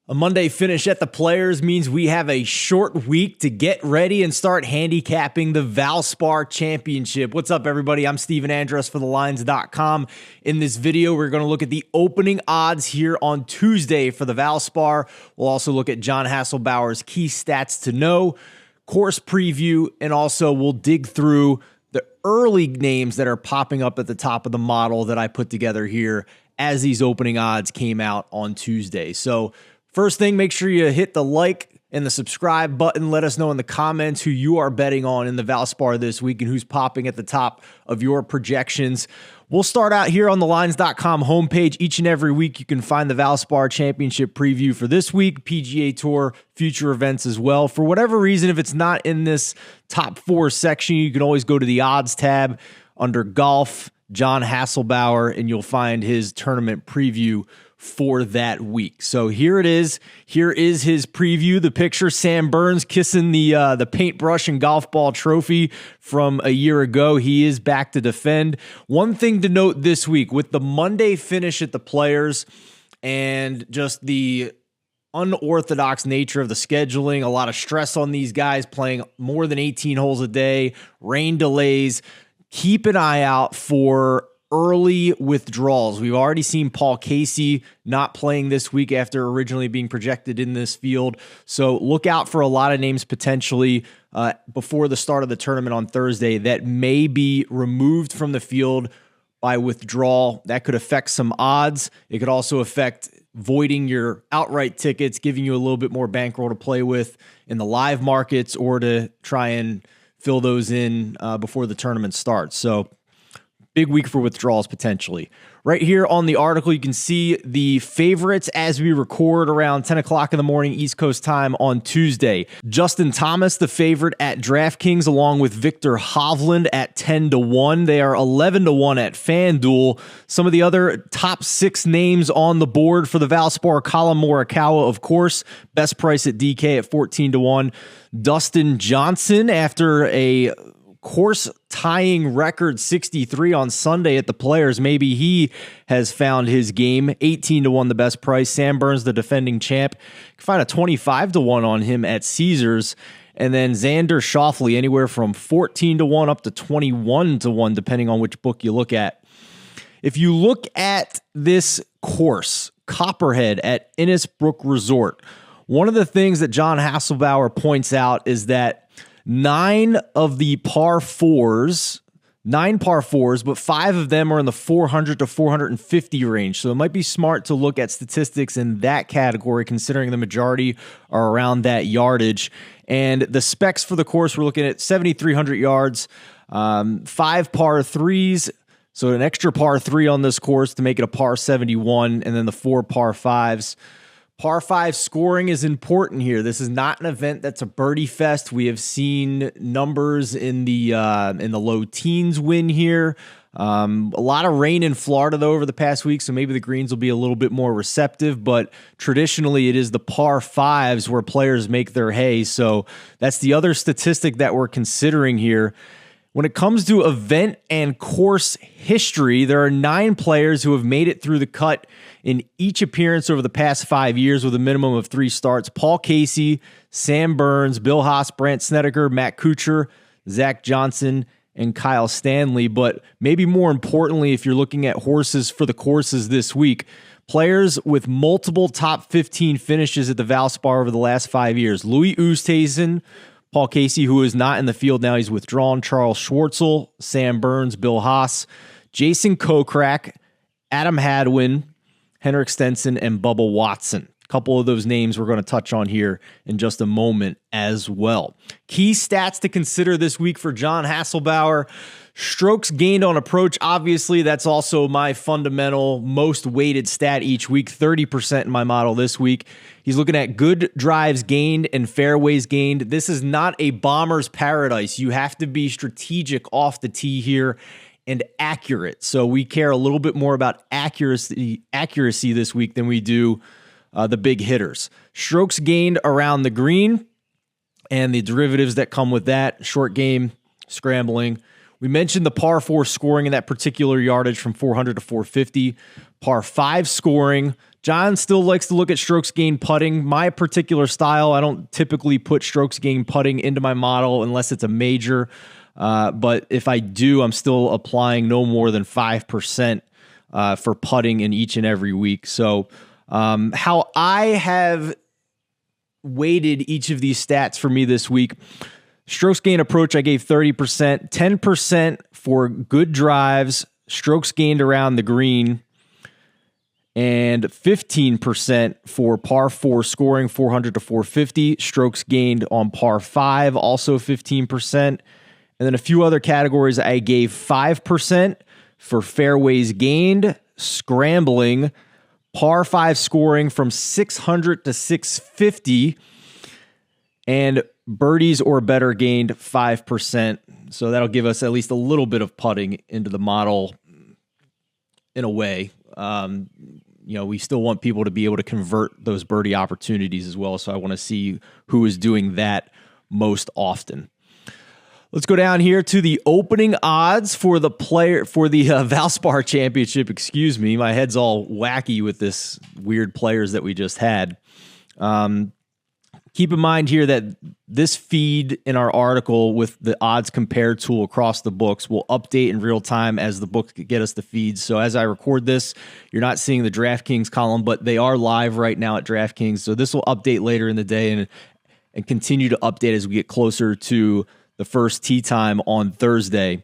A Monday finish at the Players means we have a short week to get ready and start handicapping the Valspar Championship. What's up, everybody? I'm Steven Andrus for thelines.com. In this video, we're going to look at the opening odds here on Tuesday for the Valspar. We'll also look at John Hasselbauer's key stats to know, course preview, and also we'll dig through the early names that are popping up at the top of the model that I put together here as these opening odds came out on Tuesday. So first thing, make sure you hit the like and the subscribe button. Let us know in the comments who you are betting on in the Valspar this week and who's popping at the top of your projections. We'll start out here on the lines.com homepage. Each and every week, you can find the Valspar Championship preview for this week, PGA Tour, future events as well. For whatever reason, if it's not in this top four section, you can always go to the odds tab under golf, John Hasselbauer, and you'll find his tournament preview for that week. So here it is. Here is his preview. The picture, Sam Burns kissing the paintbrush and golf ball trophy from a year ago. He is back to defend. One thing to note this week, with the Monday finish at the Players and just the unorthodox nature of the scheduling, a lot of stress on these guys playing more than 18 holes a day, rain delays. Keep an eye out for early withdrawals. We've already seen Paul Casey not playing this week after originally being projected in this field. So look out for a lot of names potentially before the start of the tournament on Thursday that may be removed from the field by withdrawal. That could affect some odds. It could also affect voiding your outright tickets, giving you a little bit more bankroll to play with in the live markets or to try and fill those in before the tournament starts. So big week for withdrawals potentially. Right here on the article, you can see the favorites as we record around 10 o'clock in the morning East Coast time on Tuesday. Justin Thomas, the favorite at DraftKings, along with Victor Hovland at 10-1. They are 11-1 at FanDuel. Some of the other top six names on the board for the Valspar: Collin Morikawa, of course, best price at DK at 14-1. Dustin Johnson, after a course tying record 63 on Sunday at the Players, maybe he has found his game. 18-1 the best price. Sam Burns, the defending champ, you can find a 25-1 on him at Caesars. And then Xander Schauffele, anywhere from 14-1 up to 21-1, depending on which book you look at. If you look at this course, Copperhead at Innisbrook Resort, one of the things that John Hasselbauer points out is that nine par fours, but five of them are in the 400 to 450 range. So it might be smart to look at statistics in that category, considering the majority are around that yardage. And the specs for the course, we're looking at 7,300 yards, five par threes, so an extra par three on this course to make it a par 71, and then the four par fives. Par 5 scoring is important here. This is not an event that's a birdie fest. We have seen numbers in the low teens win here. A lot of rain in Florida, though, over the past week, so maybe the greens will be a little bit more receptive, but traditionally it is the par 5s where players make their hay, so that's the other statistic that we're considering here. When it comes to event and course history, there are 9 players who have made it through the cut in each appearance over the past 5 years with a minimum of 3 starts. Paul Casey, Sam Burns, Bill Haas, Brandt Snedeker, Matt Kuchar, Zach Johnson, and Kyle Stanley. But maybe more importantly, if you're looking at horses for the courses this week, players with multiple top 15 finishes at the Valspar over the last 5 years. Louis Oosthuizen, Paul Casey, who is not in the field now, he's withdrawn. Charles Schwartzel, Sam Burns, Bill Haas, Jason Kokrak, Adam Hadwin, Henrik Stenson, and Bubba Watson. A couple of those names we're going to touch on here in just a moment as well. Key stats to consider this week for John Hasselbauer. Strokes gained on approach, obviously, that's also my fundamental most weighted stat each week, 30% in my model this week. He's looking at good drives gained and fairways gained. This is not a bomber's paradise. You have to be strategic off the tee here and accurate. So we care a little bit more about accuracy this week than we do the big hitters. Strokes gained around the green and the derivatives that come with that, short game, scrambling. We mentioned the par 4 scoring in that particular yardage from 400 to 450. Par 5 scoring, John still likes to look at strokes gained putting. My particular style, I don't typically put strokes gained putting into my model unless it's a major. But if I do, I'm still applying no more than 5% for putting in each and every week. So how I have weighted each of these stats for me this week: strokes gained approach, I gave 30%, 10% for good drives, strokes gained around the green, and 15% for par 4 scoring, 400 to 450, strokes gained on par 5, also 15%. And then a few other categories, I gave 5% for fairways gained, scrambling, par 5 scoring from 600 to 650, and birdies or better gained 5%. So that'll give us at least a little bit of putting into the model in a way. We still want people to be able to convert those birdie opportunities as well. So I want to see who is doing that most often. Let's go down here to the opening odds for the Valspar Championship. Excuse me, my head's all wacky with this weird players that we just had. Keep in mind here that this feed in our article with the odds compared tool across the books will update in real time as the books get us the feeds. So as I record this, you're not seeing the DraftKings column, but they are live right now at DraftKings. So this will update later in the day and continue to update as we get closer to the first tee time on Thursday.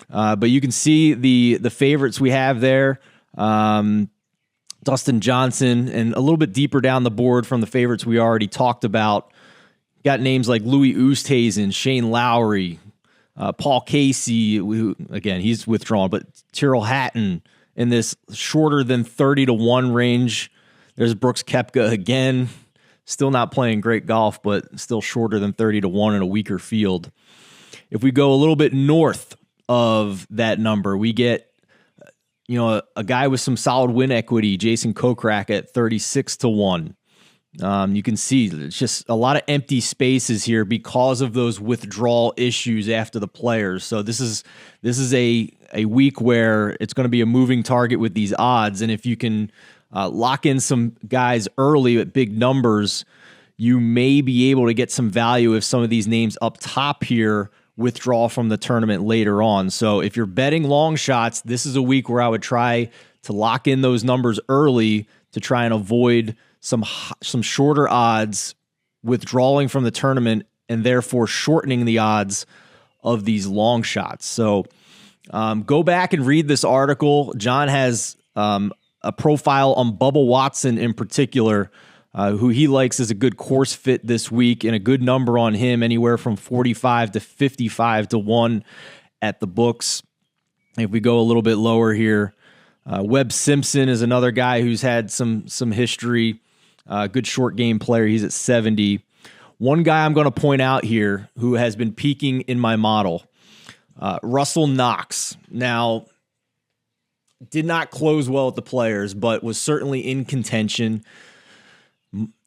But you can see the favorites we have there. Dustin Johnson, and a little bit deeper down the board from the favorites we already talked about. Got names like Louis Oosthuizen, Shane Lowry, Paul Casey, who, again, he's withdrawn, but Tyrrell Hatton in this shorter than 30 to 1 range. There's Brooks Koepka again, still not playing great golf, but still shorter than 30 to 1 in a weaker field. If we go a little bit north of that number, we get a guy with some solid win equity, Jason Kokrak at 36 to 1. You can see it's just a lot of empty spaces here because of those withdrawal issues after the players. So this is a week where it's going to be a moving target with these odds. And if you can lock in some guys early at big numbers, you may be able to get some value if some of these names up top here withdraw from the tournament later on. So if you're betting long shots, this is a week where I would try to lock in those numbers early to try and avoid some shorter odds withdrawing from the tournament and therefore shortening the odds of these long shots. So go back and read this article. John has a profile on Bubba Watson in particular, who he likes as a good course fit this week, and a good number on him, anywhere from 45 to 55 to 1 at the books. If we go a little bit lower here, Webb Simpson is another guy who's had some history, good short game player. He's at 70. One guy I'm going to point out here who has been peaking in my model, Russell Knox. Now, did not close well at the Players, but was certainly in contention.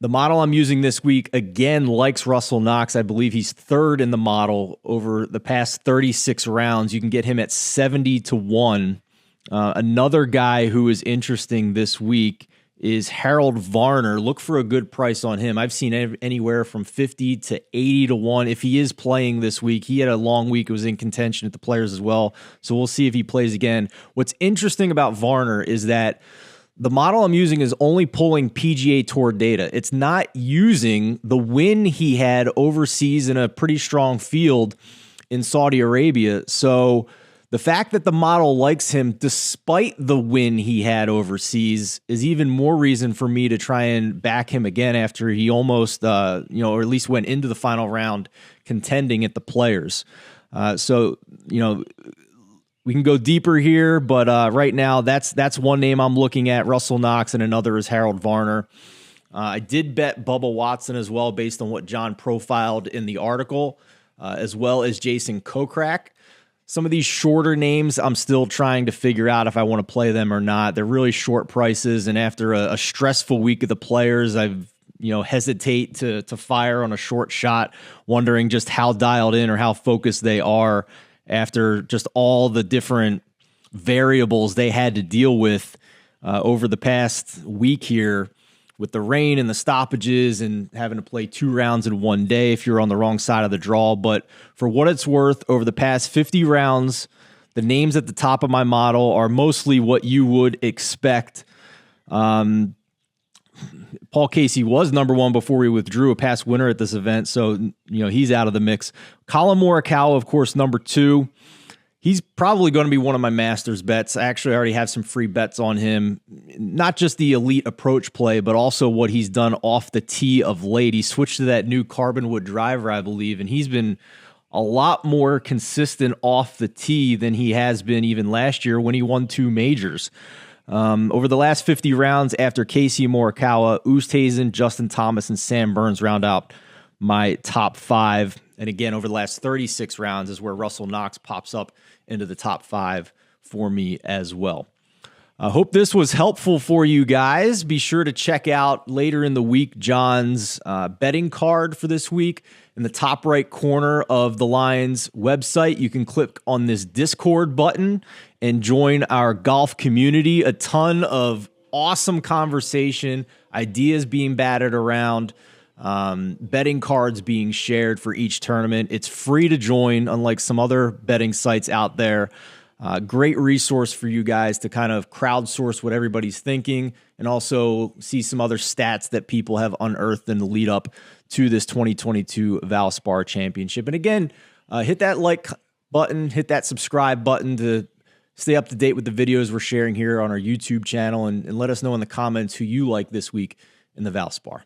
The model I'm using this week, again, likes Russell Knox. I believe he's third in the model over the past 36 rounds. You can get him at 70 to 1. Another guy who is interesting this week is Harold Varner. Look for a good price on him. I've seen anywhere from 50 to 80 to 1 if he is playing this week. He had a long week. It was in contention at the Players as well. So we'll see if he plays again. What's interesting about Varner is that the model I'm using is only pulling PGA Tour data. It's not using the win he had overseas in a pretty strong field in Saudi Arabia. So the fact that the model likes him despite the win he had overseas is even more reason for me to try and back him again after he almost, or at least went into the final round contending at the Players. We can go deeper here, but right now that's one name I'm looking at, Russell Knox, and another is Harold Varner. I did bet Bubba Watson as well based on what John profiled in the article, as well as Jason Kokrak. Some of these shorter names, I'm still trying to figure out if I want to play them or not. They're really short prices, and after a stressful week of the Players, I've hesitate to fire on a short shot, wondering just how dialed in or how focused they are after just all the different variables they had to deal with over the past week here with the rain and the stoppages and having to play 2 rounds in one day if you're on the wrong side of the draw. But for what it's worth, over the past 50 rounds, the names at the top of my model are mostly what you would expect. Paul Casey was number 1 before he withdrew, a past winner at this event, so he's out of the mix. Collin Morikawa, of course, number 2. He's probably going to be one of my Masters bets. I actually already have some free bets on him. Not just the elite approach play, but also what he's done off the tee of late. He switched to that new Carbonwood driver, I believe, and he's been a lot more consistent off the tee than he has been even last year when he won 2 majors. Over the last 50 rounds after Casey Morikawa, Oosthuizen, Justin Thomas, and Sam Burns round out my top 5. And again, over the last 36 rounds is where Russell Knox pops up into the top 5 for me as well. I hope this was helpful for you guys. Be sure to check out later in the week John's betting card for this week. In the top right corner of the Lions website, you can click on this Discord button and join our golf community. A ton of awesome conversation, ideas being batted around, betting cards being shared for each tournament. It's free to join, unlike some other betting sites out there. Great resource for you guys to kind of crowdsource what everybody's thinking and also see some other stats that people have unearthed in the lead up to this 2022 Valspar Championship. And again, hit that like button, hit that subscribe button to stay up to date with the videos we're sharing here on our YouTube channel, and let us know in the comments who you like this week in the Valspar.